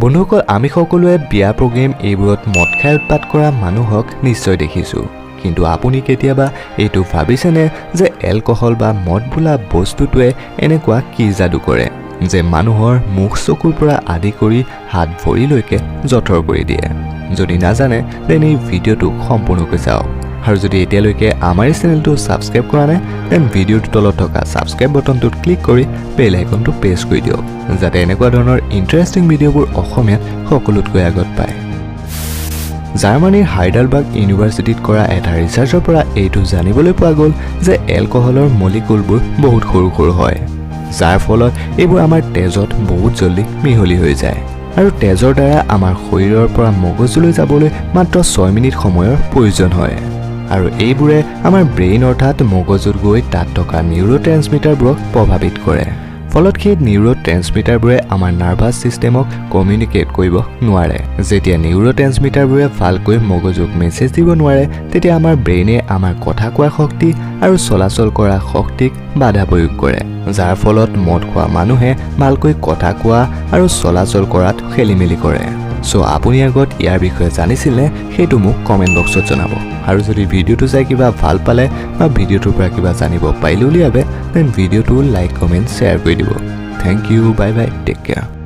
বন্ধুসকল আমি সকলোৱে বিয়া প্ৰগ্ৰেম এইবোৰত মদ খাই উৎপাত কৰা মানুহক নিশ্চয় দেখিছোঁ কিন্তু আপুনি কেতিয়াবা এইটো ভাবিছেনে যে এলকহল বা মদ বোলা বস্তুটোৱে এনেকুৱা কি যাদু কৰে যে মানুহৰ মুখ চকুৰ পৰা আদি কৰি হাত ভৰিলৈকে জঠৰ কৰি দিয়ে যদি নাজানে তেনে এই ভিডিঅ'টো সম্পূৰ্ণকৈ চাওক আৰু যদি এতিয়ালৈকে আমাৰ চেনেলটো সাবস্ক্ৰাইব কৰা নাই তেন ভিডিঅ'টোৰ তলত থকা সাবস্ক্ৰাইব বাটনটোত ক্লিক কৰি বেল আইকনটো প্ৰেছ কৰি দিয়ক যাতে এনেকুৱা ধৰণৰ ইন্টাৰেষ্টিং ভিডিঅ'বোৰ অসমীয়াত সকলোতকৈ আগত পায় জাৰ্মানীৰ হাইডেলবাৰ্গ ইউনিভাৰ্চিটিত কৰা এটা ৰিচাৰ্চৰ পৰা এইটো জানিবলৈ পোৱা গ'ল যে এলকহলৰ মলিকুলবোৰ বহুত সৰু সৰু হয় যাৰ ফলত এইবোৰ আমাৰ তেজত বহুত জলদি মিহলি হৈ যায় আৰু তেজৰ দ্বাৰা আমাৰ শৰীৰৰ পৰা মগজুলৈ যাবলৈ মাত্ৰ 6 মিনিট সময়ৰ প্ৰয়োজন হয় আৰু এইবোৰে আমাৰ ব্ৰেইন অৰ্থাৎ মগজুত গৈ তাত থকা নিউৰোট্ৰেন্সমিটাৰবোৰক প্ৰভাৱিত কৰে ফলত সেই নিউৰোট্ৰেন্সমিটাৰবোৰে আমাৰ নাৰ্ভাছ সিস্টেমক কমিউনিকেট কৰিব নোৱাৰে যেতিয়া নিউৰোট্ৰেন্সমিটাৰবোৰে ভালকৈ মগজুক মেছেজ দিব নোৱাৰে তেতিয়া আমাৰ ব্ৰেইনে আমাৰ কথা কোৱাৰ শক্তি আৰু চলাচল কৰা শক্তিক বাধা প্ৰয়োগ কৰে যাৰ ফলত মদ খোৱা মানুহে ভালকৈ কথা কোৱা আৰু চলাচল কৰাত খেলিমেলি কৰে সো আপুনি আগত ইয়াৰ বিষয়ে জানিছিলে সেইটো মোক কমেন্ট বক্সত জনাব আৰু যদি ভিডিঅ'টো চাই কিবা ভাল পালে বা ভিডিঅ'টোৰ পৰা কিবা জানিব পাৰিলে উলিয়াবে দেন ভিডিঅ'টো লাইক কমেন্ট শ্বেয়াৰ কৰি দিব thank you bye bye take care